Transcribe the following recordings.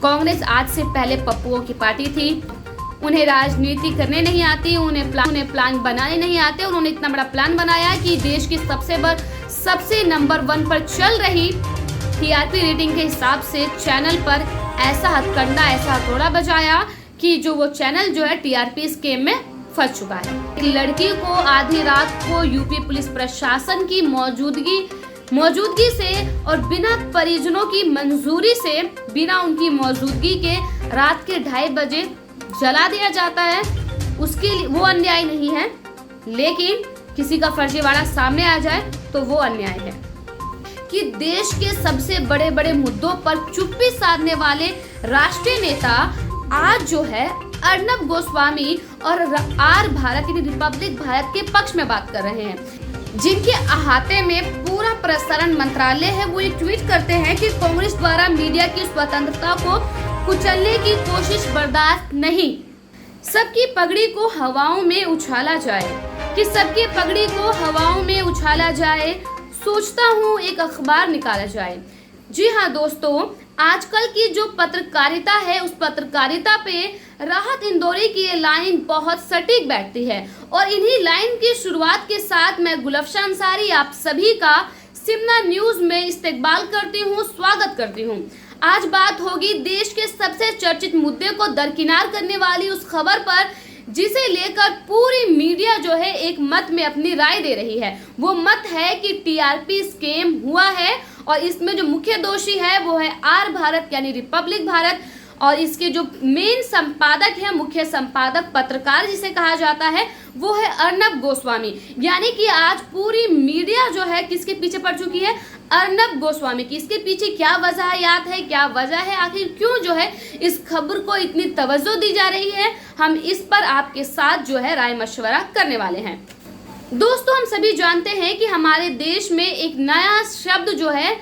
कांग्रेस आज से पहले पप्पुओं की पार्टी थी। उन्हें राजनीति करने नहीं आती, उन्हें प्लान बनाने नहीं आते। उन्होंने इतना बड़ा प्लान बनाया कि देश की सबसे नंबर 1 पर चल रही टीआरपी रेटिंग के हिसाब से चैनल पर ऐसा हथकंडा, ऐसा हथौड़ा बजाया कि वो चैनल जो है टीआरपी स्कैम में फंस चुका है। एक लड़की को आधी रात को यूपी पुलिस प्रशासन की मौजूदगी से और बिना परिजनों की मंजूरी से, बिना उनकी मौजूदगी के रात के 2:30 बजे जला दिया जाता है। उसके लिए वो अन्याय नहीं है, लेकिन किसी का फर्जीवाड़ा सामने आ जाए तो वो अन्याय है कि देश के सबसे बड़े बड़े मुद्दों पर चुप्पी साधने वाले राष्ट्रीय नेता आज जो है अर्नब गोस्वामी और आर भारत यानी रिपब्लिक भारत के पक्ष में बात कर रहे हैं, जिनके अहाते में पूरा प्रसारण मंत्रालय है। वो ये ट्वीट करते हैं कि कांग्रेस द्वारा मीडिया की स्वतंत्रता को कुचलने की कोशिश बर्दाश्त नहीं। सबकी पगड़ी को हवाओं में उछाला जाए, सोचता हूँ एक अखबार निकाला जाए। जी हाँ दोस्तों, आजकल की जो पत्रकारिता है, उस पत्रकारिता पे राहत इंदौरी की ये लाइन बहुत सटीक बैठती है। और इन्हीं लाइन की शुरुआत के साथ मैं गुलफशा अंसारी आप सभी का सिमना न्यूज में इस्तकबाल करती हूँ, स्वागत करती हूँ। आज बात होगी देश के सबसे चर्चित मुद्दे को दरकिनार करने वाली उस खबर पर, जिसे लेकर पूरी मीडिया जो है एक मत में अपनी राय दे रही है। वो मत है कि टीआरपी स्कैम हुआ है और इसमें जो मुख्य दोषी है वो है आर भारत यानी रिपब्लिक भारत, और इसके जो मेन संपादक है, मुख्य संपादक, पत्रकार जिसे कहा जाता है, वो है अर्नब गोस्वामी। यानी कि आज पूरी मीडिया जो है किसके पीछे पड़ चुकी है? अर्नब गोस्वामी की। इसके पीछे क्या वजह है, क्या वजह है, आखिर क्यों जो है इस खबर को इतनी तवज्जो दी जा रही है, हम इस पर आपके साथ जो है राय मशवरा करने वाले हैं। दोस्तों, हम सभी जानते हैं कि हमारे देश में एक नया शब्द जो है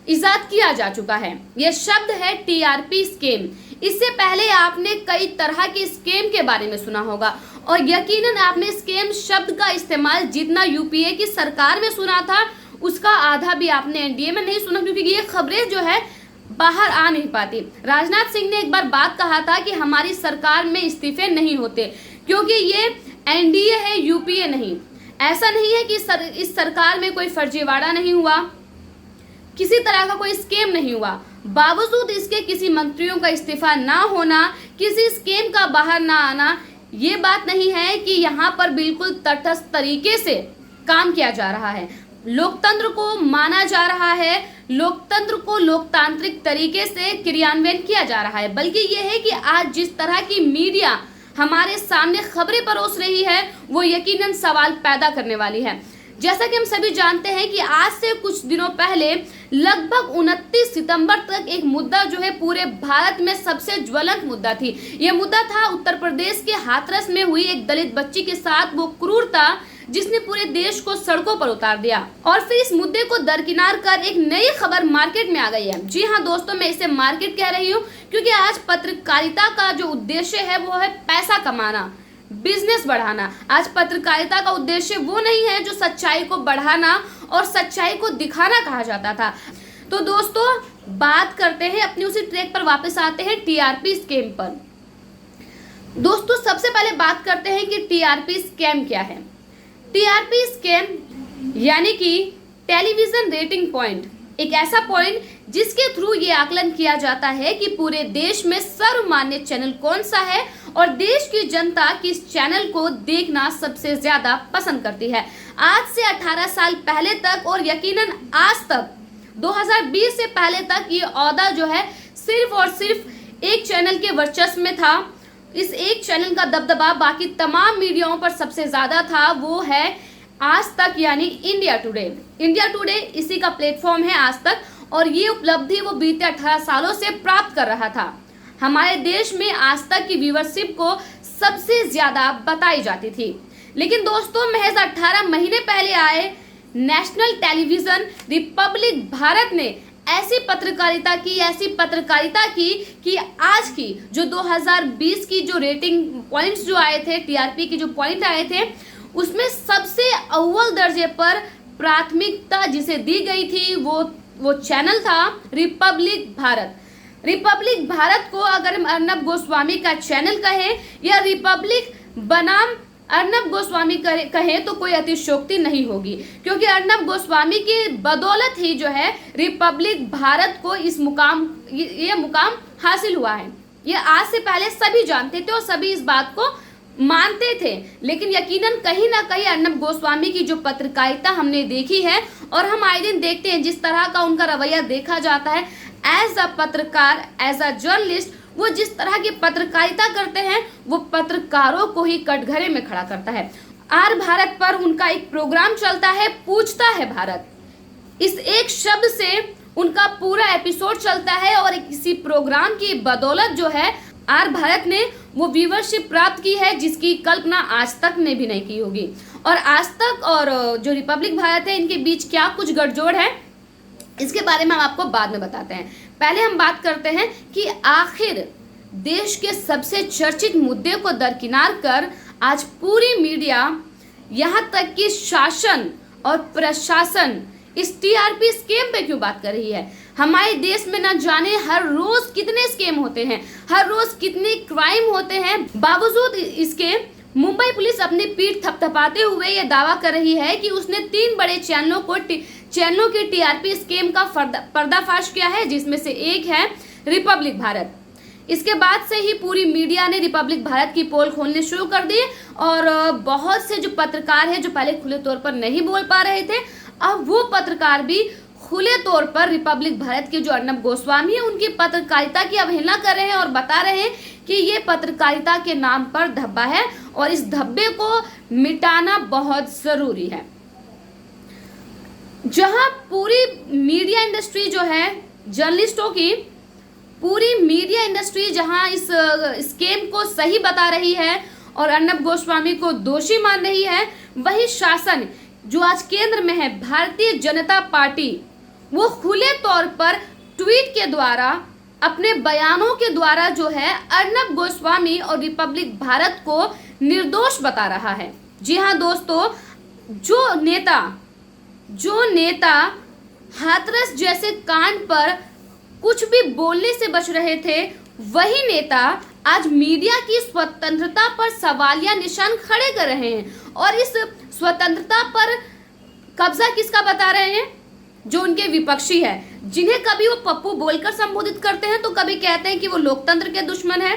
इजाद किया जा चुका है। यह शब्द है टीआरपी स्कैम। इससे पहले आपने कई तरह के स्कैम के बारे में सुना होगा और यकीनन आपने स्कैम शब्द का इस्तेमाल जितना यूपीए की सरकार में सुना था, उसका आधा भी आपने एनडीए में नहीं सुना, क्योंकि ये खबरें जो है बाहर आ नहीं पाती। राजनाथ सिंह ने एक बार बात कहा था कि हमारी सरकार में इस्तीफे नहीं होते क्योंकि ये एनडीए है, यूपीए नहीं। ऐसा नहीं है कि इस सरकार में कोई फर्जीवाड़ा नहीं हुआ, किसी तरह का कोई स्कैम नहीं हुआ, बावजूद इसके किसी मंत्रियों का इस्तीफा ना होना, किसी स्कैम का बाहर ना आना, ये बात नहीं है कि यहाँ पर बिल्कुल तटस्थ तरीके से काम किया जा रहा है, लोकतंत्र को माना जा रहा है, लोकतंत्र को लोकतांत्रिक तरीके से क्रियान्वयन किया जा रहा है। बल्कि ये है कि आज जिस तरह की मीडिया हमारे सामने खबरें परोस रही है, वो यकीनन सवाल पैदा करने वाली है। जैसा कि हम सभी जानते हैं कि आज से कुछ दिनों पहले लगभग 29 सितंबर तक एक मुद्दा जो है पूरे भारत में सबसे ज्वलंत मुद्दा थी। यह मुद्दा था उत्तर प्रदेश के हाथरस में हुई एक दलित बच्ची के साथ वो क्रूरता जिसने पूरे देश को सड़कों पर उतार दिया। और फिर इस मुद्दे को दरकिनार कर एक नई खबर मार्केट में आ गई है। जी हाँ दोस्तों, मैं इसे मार्केट कह रही हूँ क्योंकि आज पत्रकारिता का जो उद्देश्य है वो है पैसा कमाना, बिजनेस बढ़ाना। आज पत्रकारिता का उद्देश्य वो नहीं है जो सच्चाई को बढ़ाना और सच्चाई को दिखाना कहा जाता था। तो दोस्तों, बात करते हैं अपनी उसी ट्रैक पर वापस आते हैं टीआरपी स्कैम पर। दोस्तों, सबसे पहले बात करते हैं कि टीआरपी स्कैम क्या है। टीआरपी स्कैम यानी कि टेलीविजन रेटिंग पॉइंट, एक ऐसा पॉइंट जिसके थ्रू ये आकलन किया जाता है कि पूरे देश में सर्वमान्य चैनल कौन सा है और देश की जनता किस चैनल को देखना सबसे ज्यादा पसंद करती है। आज से 18 साल पहले तक और यकीनन आज तक 2020 से पहले तक ये ओहदा जो है सिर्फ और सिर्फ एक चैनल के वर्चस्व में था। इस एक चैनल का दबदबा बाकी तमाम मीडियाओं पर सबसे ज्यादा था, वो है आज तक यानी इंडिया टुडे। इंडिया टुडे इसी का प्लेटफॉर्म है आज तक, और ये उपलब्धि वो बीते 18 सालों से प्राप्त कर रहा था। हमारे देश में आज तक की व्यूअरशिप को सबसे ज्यादा बताई जाती थी। लेकिन दोस्तों, महज 18 महीने पहले आए नेशनल टेलीविजन रिपब्लिक भारत ने ऐसी पत्रकारिता की कि आज की जो 2020 की जो रेटिंग पॉइंट्स जो आए थे, टीआरपी की जो पॉइंट आए थे, उसमें सबसे अव्वल दर्जे पर प्राथमिकता जिसे दी गई थी वो चैनल था रिपब्लिक भारत। रिपब्लिक भारत को अगर हम अर्नब गोस्वामी का चैनल कहें या रिपब्लिक बनाम अर्नब गोस्वामी कहें तो कोई अतिशयोक्ति नहीं होगी, क्योंकि अर्नब गोस्वामी की बदौलत ही जो है रिपब्लिक भारत को ये मुकाम हासिल हुआ है। ये आज से पहले सभी जानते थे और सभी इस बात को मानते थे, लेकिन यकीनन कहीं ना कहीं अर्नब गोस्वामी की जो पत्रकारिता हमने देखी है और हम आए दिन देखते हैं जिस तरह का उनका रवैया देखा जाता है एज अ पत्रकार, एज अ जर्नलिस्ट, वो जिस तरह की पत्रकारिता करते हैं वो पत्रकारों को ही कटघरे में खड़ा करता है। आर भारत पर उनका एक प्रोग्राम चलता है, पूछता है भारत। इस एक शब्द से उनका पूरा एपिसोड चलता है और इसी प्रोग्राम की बदौलत जो है आर भारत ने वो व्यूवरशिप प्राप्त की है जिसकी कल्पना आज तक ने भी नहीं की होगी। और आज तक और जो रिपब्लिक भारत है इनके बीच क्या कुछ गठजोड़ है इसके बारे में हम आपको बाद में बताते हैं। पहले हम बात करते हैं कि आखिर देश के सबसे चर्चित मुद्दे को दरकिनार कर आज पूरी मीडिया यहाँ तक कि शासन और प्रशासन इस टीआरपी स्कैम पे क्यों बात कर रही है। हमारे देश में न जाने हर रोज कितने स्कैम होते हैं, हर रोज कितने क्राइम होते हैं, बावजूद इसके मुंबई पुलिस अपनी पीठ थपथपाते हुए ये दावा कर रही है कि उसने 3 बड़े चैनलों के टीआरपी स्कैम का पर्दाफाश किया है, जिसमें से एक है रिपब्लिक भारत। इसके बाद से ही पूरी मीडिया ने रिपब्लिक भारत की पोल खोलने शुरू कर दी और बहुत से जो पत्रकार हैं जो पहले खुले तौर पर नहीं बोल पा रहे थे, अब वो पत्रकार भी खुले तौर पर रिपब्लिक भारत के जो अर्नब गोस्वामी है उनकी पत्रकारिता की अवहेलना कर रहे हैं और बता रहे हैं कि ये पत्रकारिता के नाम पर धब्बा है और इस धब्बे को मिटाना बहुत जरूरी है। जहां पूरी मीडिया इंडस्ट्री जो है जर्नलिस्टों की पूरी मीडिया इंडस्ट्री जहां इस स्कैम को सही बता रही है और अर्नब गोस्वामी को दोषी मान रही है, वही शासन जो आज केंद्र में है भारतीय जनता पार्टी वो खुले तौर पर ट्वीट के द्वारा अपने बयानों के द्वारा जो है अर्नब गोस्वामी और रिपब्लिक भारत को निर्दोष बता रहा है। जी हाँ दोस्तों, जो नेता हाथरस जैसे कांड पर कुछ भी बोलने से बच रहे थे, वही नेता आज मीडिया की स्वतंत्रता पर सवालिया निशान खड़े कर रहे हैं और इस स्वतंत्रता पर कब्जा किसका बता रहे हैं? जो उनके विपक्षी है, जिन्हें कभी वो पप्पू बोलकर संबोधित करते हैं तो कभी कहते हैं कि वो लोकतंत्र के दुश्मन है।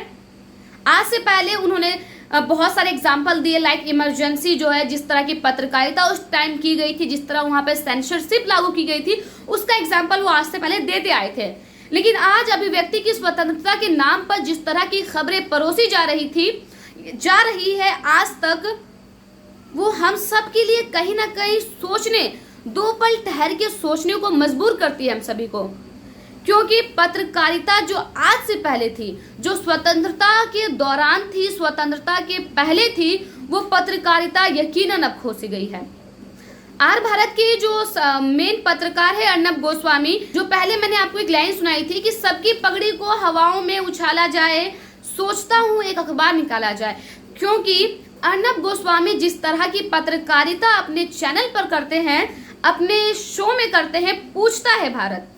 आज से पहले उन्होंने बहुत सारे एग्जाम्पल दिए, लाइक इमरजेंसी जो है, जिस तरह की पत्रकारिता उस टाइम की गई थी, जिस तरह वहां पे सेंसरशिप लागू की गई थी, उसका एग्जाम्पल वो आज से पहले देते आए थे। लेकिन आज अभिव्यक्ति की स्वतंत्रता के नाम पर जिस तरह की खबरें परोसी जा रही है आज तक, वो हम सब के लिए कहीं ना कहीं सोचने, 2 पल ठहर के सोचने को मजबूर करती है हम सभी को। क्योंकि पत्रकारिता जो आज से पहले थी, जो स्वतंत्रता के दौरान थी, स्वतंत्रता के पहले थी, वो पत्रकारिता यकीनन अब खो सी गई है। आर भारत के जो मेन पत्रकार है अर्नब गोस्वामी, जो पहले मैंने आपको एक लाइन सुनाई थी कि सबकी पगड़ी को हवाओं में उछाला जाए, सोचता हूँ एक अखबार निकाला जाए। क्योंकि अर्नब गोस्वामी जिस तरह की पत्रकारिता अपने चैनल पर करते हैं, अपने शो में करते हैं, पूछता है भारत,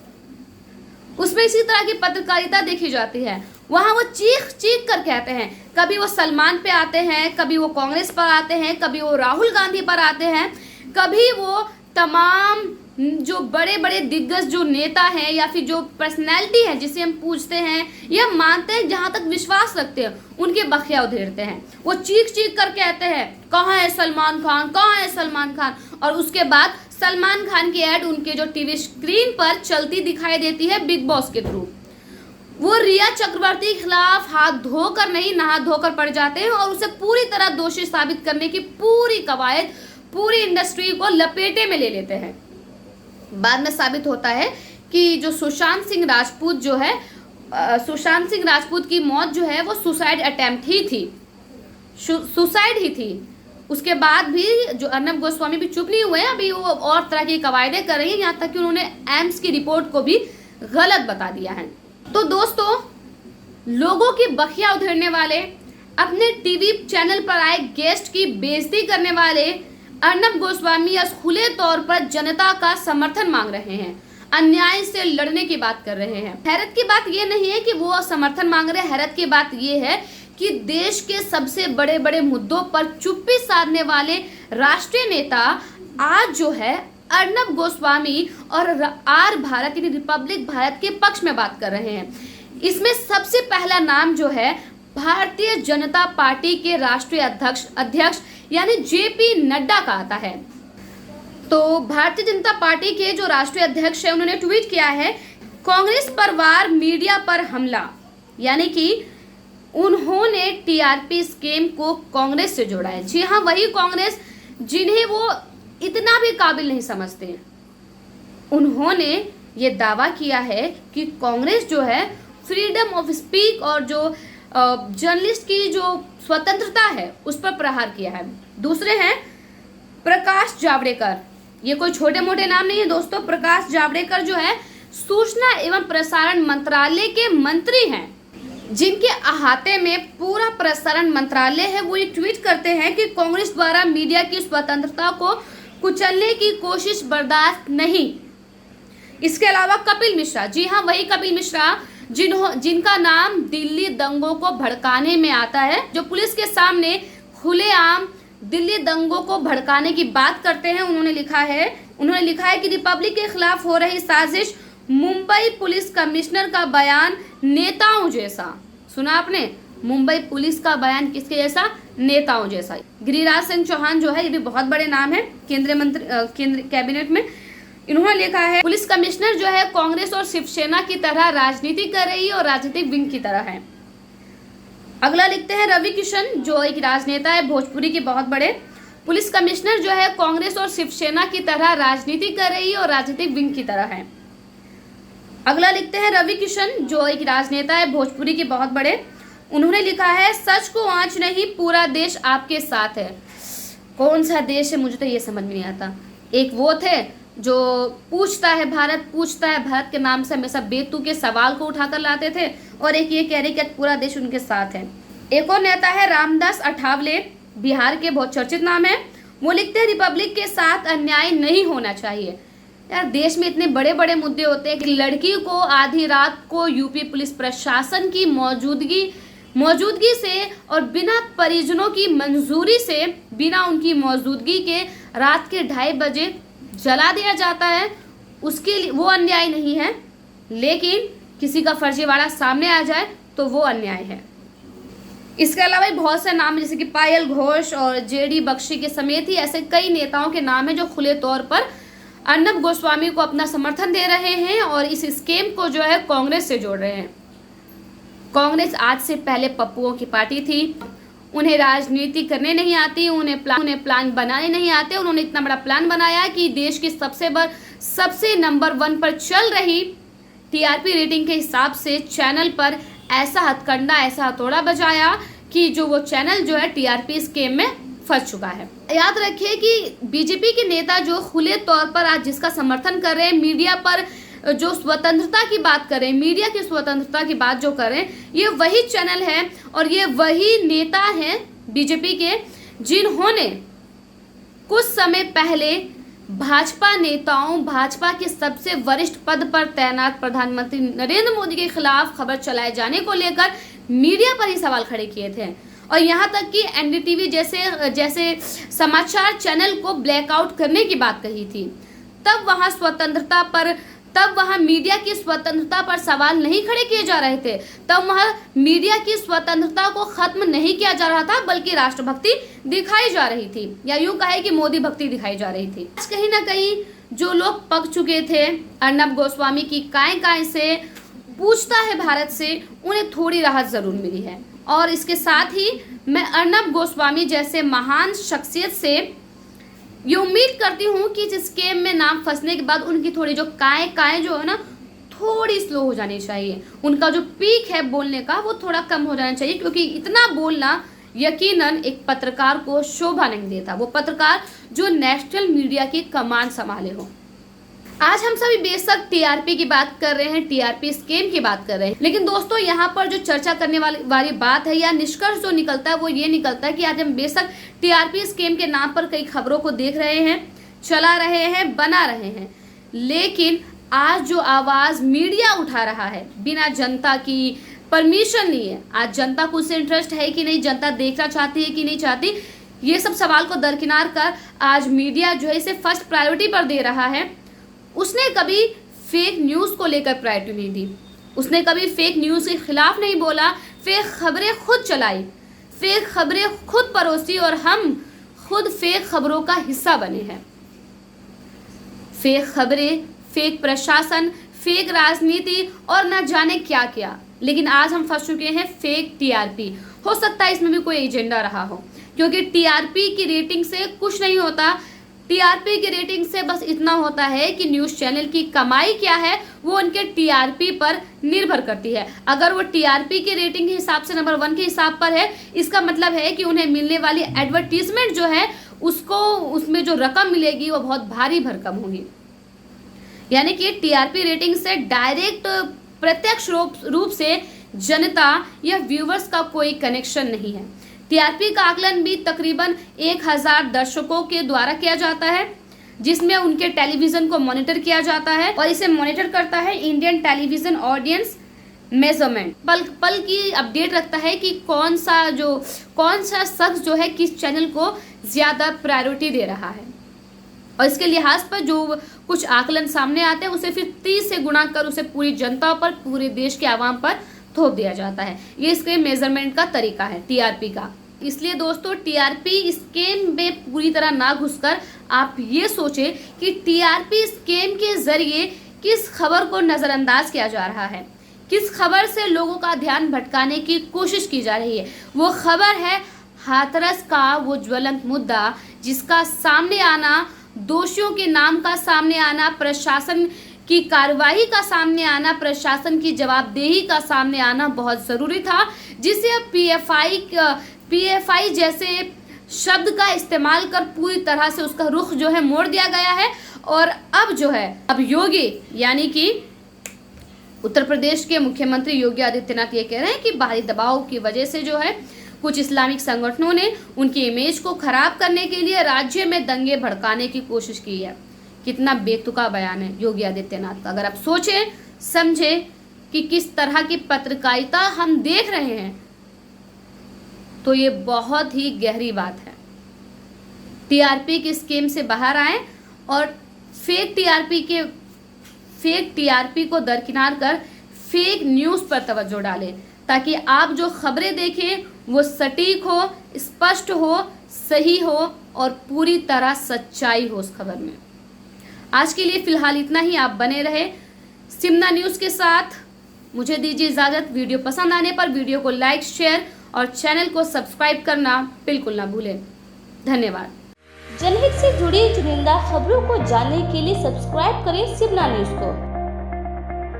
उसमें इसी तरह की पत्रकारिता देखी जाती है। वहां वो चीख चीख कर कहते हैं, कभी वो सलमान पे आते हैं, कभी वो कांग्रेस पर आते हैं, कभी वो राहुल गांधी पर आते हैं, कभी वो तमाम जो बड़े बड़े दिग्गज जो नेता हैं या फिर जो पर्सनैलिटी है जिसे हम पूछते हैं या मानते हैं, जहां तक विश्वास रखते हैं, उनके बखिया उधेड़ते हैं। वो चीख चीख कर कहते हैं, कहाँ है सलमान खान, कहाँ है सलमान खान। और उसके बाद सलमान खान की ऐड उनके जो टीवी स्क्रीन पर चलती दिखाई देती है बिग बॉस के थ्रू। वो रिया चक्रवर्ती के खिलाफ हाथ धोकर नहीं, नहा धोकर पड़ जाते हैं और उसे पूरी तरह दोषी साबित करने की पूरी कवायद पूरी इंडस्ट्री को लपेटे में ले लेते हैं। बाद में साबित होता है कि जो सुशांत सिंह राजपूत जो है, सुशांत सिंह राजपूत की मौत जो है वो सुसाइड अटेम्प्ट ही थी, सुसाइड ही थी। उसके बाद भी जो अर्नब गोस्वामी भी चुप नहीं हुए हैं, अभी वो और तरह की कवायदें कर रही हैं, यहाँ तक कि उन्होंने एम्स की रिपोर्ट को भी गलत बता दिया है। तो दोस्तों, लोगों की बखिया उधेड़ने वाले, अपने टीवी चैनल पर आए गेस्ट की बेइज्जती करने वाले अर्नब गोस्वामी आज खुले तौर पर जनता का समर्थन मांग रहे हैं। अन्याय से लड़ने की बात कर रहे हैं। हैरत की बात ये नहीं है कि वो समर्थन मांग रहे हैं, हैरत की बात ये है कि देश के सबसे बड़े बड़े मुद्दों पर चुप्पी साधने वाले राष्ट्रीय नेता आज जो है अर्नब गोस्वामी और आर भारत यानी रिपब्लिक भारत के पक्ष में बात कर रहे हैं। इसमें सबसे पहला नाम जो है भारतीय जनता पार्टी के राष्ट्रीय अध्यक्ष यानी जेपी नड्डा का आता है। तो भारतीय जनता पार्टी के जो राष्ट्रीय अध्यक्ष है उन्होंने ट्वीट किया है, कांग्रेस पर वार, मीडिया पर हमला, यानी कि उन्होंने टीआरपी स्कीम को कांग्रेस से जोड़ा है। जी हाँ, वही कांग्रेस जिन्हें वो इतना भी काबिल नहीं समझते। उन्होंने ये दावा किया है कि कांग्रेस जो है फ्रीडम ऑफ स्पीच और जो जर्नलिस्ट की जो स्वतंत्रता है उस पर प्रहार किया है। दूसरे हैं प्रकाश जावड़ेकर। ये कोई छोटे मोटे नाम नहीं है दोस्तों। प्रकाश जावड़ेकर जो है सूचना एवं प्रसारण मंत्रालय के मंत्री हैं, जिनके अहाते में पूरा प्रसारण मंत्रालय है। वो ये ट्वीट करते हैं कि कांग्रेस द्वारा मीडिया की स्वतंत्रता को कुचलने की कोशिश बर्दाश्त नहीं। इसके अलावा कपिल मिश्रा, जी हाँ, वही कपिल मिश्रा जिनका नाम दिल्ली दंगों को भड़काने में आता है, जो पुलिस के सामने खुलेआम दिल्ली दंगों को भड़काने की बात करते हैं। उन्होंने लिखा है कि रिपब्लिक के खिलाफ हो रही साजिश, मुंबई पुलिस कमिश्नर का बयान नेताओं जैसा। सुना आपने? मुंबई पुलिस का बयान किसके जैसा? नेताओं जैसा। गिरिराज सिंह चौहान जो है, ये भी बहुत बड़े नाम है केंद्रीय मंत्री, केंद्र कैबिनेट में। इन्होंने लिखा है पुलिस कमिश्नर जो है कांग्रेस और शिवसेना की तरह राजनीति कर रही है और राजनीतिक विंग की तरह है। अगला लिखते हैं रवि किशन, जो एक राजनेता है भोजपुरी के बहुत बड़े। पुलिस कमिश्नर जो है कांग्रेस और शिवसेना की तरह राजनीति कर रही है और राजनीतिक विंग की तरह है। अगला लिखते हैं रवि किशन, जो एक राजनेता है भोजपुरी के बहुत बड़े। उन्होंने लिखा है सच को आंच नहीं, पूरा देश आपके साथ है। कौन सा देश है, मुझे तो ये समझ में नहीं आता। एक वो थे जो पूछता है भारत के नाम से हमेशा बेतुके सवाल को उठाकर लाते थे, और एक ये कह रहे कि पूरा देश उनके साथ है। एक और नेता है रामदास अठावले, बिहार के बहुत चर्चित नाम है। वो लिखते हैं रिपब्लिक के साथ अन्याय नहीं होना चाहिए। यार, देश में इतने बड़े बड़े मुद्दे होते हैं कि लड़की को आधी रात को यूपी पुलिस प्रशासन की मौजूदगी से और बिना परिजनों की मंजूरी से, बिना उनकी मौजूदगी के रात के 2:30 बजे जला दिया जाता है। उसके लिए वो अन्याय नहीं है, लेकिन किसी का फर्जीवाड़ा सामने आ जाए तो वो अन्याय है। इसके अलावा बहुत से नाम जैसे कि पायल घोष और जेडी बख्शी के समेत ही ऐसे कई नेताओं के नाम हैं जो खुले तौर पर अर्नब गोस्वामी को अपना समर्थन दे रहे हैं और इस स्कीम को जो है कांग्रेस से जोड़ रहे हैं। कांग्रेस आज से पहले पप्पुओं की पार्टी थी। उन्हें राजनीति करने नहीं आती, उन्हें प्लान बनाने नहीं आते। उन्होंने इतना बड़ा प्लान बनाया कि देश की सबसे नंबर 1 पर चल रही टीआरपी रेटिंग के हिसाब से चैनल पर ऐसा हथकंडा, ऐसा हथौड़ा बजाया कि जो वो चैनल जो है टीआरपी स्कीम में फंस चुका है। याद रखिए कि बीजेपी के नेता जो खुले तौर पर आज जिसका समर्थन कर रहे हैं, मीडिया पर जो स्वतंत्रता की बात करें, मीडिया की स्वतंत्रता की बात जो करें, ये वही चैनल है और ये वही नेता हैं बीजेपी के जिन्होंने कुछ समय पहले भाजपा के सबसे वरिष्ठ पद पर तैनात प्रधानमंत्री नरेंद्र मोदी के खिलाफ खबर चलाए जाने को लेकर मीडिया पर ही सवाल खड़े किए थे और यहाँ तक कि एनडीटीवी जैसे समाचार चैनल को ब्लैकआउट करने की बात कही थी। तब वहाँ मीडिया की स्वतंत्रता पर सवाल नहीं खड़े किए जा रहे थे। तब वहाँ मीडिया की स्वतंत्रता को खत्म नहीं किया जा रहा था, बल्कि राष्ट्रभक्ति दिखाई जा रही थी, या यूं कहे कि मोदी भक्ति दिखाई जा रही थी। कहीं ना कहीं जो लोग पक चुके थे अर्नब गोस्वामी की काय से पूछता है भारत से, उन्हें थोड़ी राहत जरूर मिली है। और इसके साथ ही मैं अर्नब गोस्वामी जैसे महान शख्सियत से ये उम्मीद करती हूँ कि इस स्कीम में नाम फंसने के बाद उनकी थोड़ी जो काय जो है ना, थोड़ी स्लो हो जानी चाहिए। उनका जो पीक है बोलने का वो थोड़ा कम हो जाना चाहिए, क्योंकि इतना बोलना यकीनन एक पत्रकार को शोभा नहीं देता। वो पत्रकार जो नेशनल मीडिया की कमान संभाले हो। आज हम सभी बेशक टीआरपी की बात कर रहे हैं, टीआरपी स्कीम की बात कर रहे हैं, लेकिन दोस्तों यहाँ पर जो चर्चा करने वाली बात है या निष्कर्ष जो निकलता है वो ये निकलता है कि आज हम बेशक टीआरपी स्कीम के नाम पर कई खबरों को देख रहे हैं, चला रहे हैं, बना रहे हैं, लेकिन आज जो आवाज़ मीडिया उठा रहा है बिना जनता की परमिशन लिए, आज जनता को उससे इंटरेस्ट है कि नहीं, जनता देखना चाहती है कि नहीं चाहती, ये सब सवाल को दरकिनार कर आज मीडिया जो है इसे फर्स्ट प्रायोरिटी पर दे रहा है। उसने कभी फेक न्यूज़ को लेकर प्रायोरिटी नहीं दी, उसने कभी फेक न्यूज़ के खिलाफ नहीं बोला, फेक खबरें खुद चलाई, फेक खबरें खुद परोसी और हम खुद फेक खबरों का हिस्सा बने हैं। फेक खबरें, फेक प्रशासन, फेक राजनीति और न जाने क्या क्या, लेकिन आज हम फंस चुके हैं फेक टीआरपी। हो सकता है इसमें भी कोई एजेंडा रहा हो, क्योंकि टीआरपी की रेटिंग से कुछ नहीं होता। टीआरपी की रेटिंग से बस इतना होता है कि न्यूज़ चैनल की कमाई क्या है वो उनके टीआरपी पर निर्भर करती है। अगर वो टीआरपी की रेटिंग के हिसाब से नंबर 1 के हिसाब पर है, इसका मतलब है कि उन्हें मिलने वाली एडवर्टीजमेंट जो है उसको, उसमें जो रकम मिलेगी वो बहुत भारी भरकम होगी। यानी कि टीआरपी रेटिंग से डायरेक्ट प्रत्यक्ष रूप से जनता या व्यूवर्स का कोई कनेक्शन नहीं है। टीआरपी का आकलन भी तकरीबन 1000 दर्शकों के द्वारा किया जाता है, जिसमें उनके टेलीविजन को मॉनिटर किया जाता है और इसे मॉनिटर करता है इंडियन टेलीविजन ऑडियंस मेजरमेंट। पल पल की अपडेट रखता है कि कौन सा शख्स जो है किस चैनल को ज्यादा प्रायोरिटी दे रहा है, और इसके लिहाज पर जो कुछ आकलन सामने आते हैं उसे फिर 30 से गुणा कर उसे पूरी जनता पर, पूरे देश के आवाम पर थोप दिया जाता है। ये इसके मेजरमेंट का तरीका है टीआरपी का। इसलिए दोस्तों, टीआरपी स्कैम में पूरी तरह ना घुसकर आप ये सोचें कि टीआरपी स्कैम के जरिए किस खबर को नज़रअंदाज किया जा रहा है, किस खबर से लोगों का ध्यान भटकाने की कोशिश की जा रही है। वो खबर है हाथरस का वो ज्वलंत मुद्दा, जिसका सामने आना, दोषियों के नाम का सामने आना, प्रशासन की कार्रवाई का सामने आना, प्रशासन की जवाबदेही का सामने आना बहुत ज़रूरी था, जिसे अब पीएफआई जैसे शब्द का इस्तेमाल कर पूरी तरह से उसका रुख जो है मोड़ दिया गया है। और अब जो है, अब योगी यानी कि उत्तर प्रदेश के मुख्यमंत्री योगी आदित्यनाथ ये कह रहे हैं कि बाहरी दबाव की वजह से जो है कुछ इस्लामिक संगठनों ने उनकी इमेज को खराब करने के लिए राज्य में दंगे भड़काने की कोशिश की है। कितना बेतुका बयान है योगी आदित्यनाथ का। अगर आप सोचें समझें कि किस तरह की पत्रकारिता हम देख रहे हैं तो ये बहुत ही गहरी बात है। टीआरपी की स्कीम से बाहर आए और फेक टीआरपी को दरकिनार कर फेक न्यूज़ पर तवज्जो डालें, ताकि आप जो खबरें देखें वो सटीक हो, स्पष्ट हो, सही हो और पूरी तरह सच्चाई हो उस खबर में। आज के लिए फिलहाल इतना ही। आप बने रहे सिमना न्यूज़ के साथ। मुझे दीजिए इजाज़त। वीडियो पसंद आने पर वीडियो को लाइक, शेयर और चैनल को सब्सक्राइब करना बिल्कुल ना भूलें। धन्यवाद। जनहित से जुड़ी चुनिंदा खबरों को जानने के लिए सब्सक्राइब करें सिमना न्यूज़ को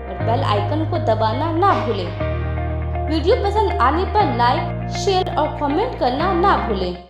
और बेल आइकन को दबाना ना भूलें। वीडियो पसंद आने पर लाइक, शेयर और कमेंट करना ना भूलें।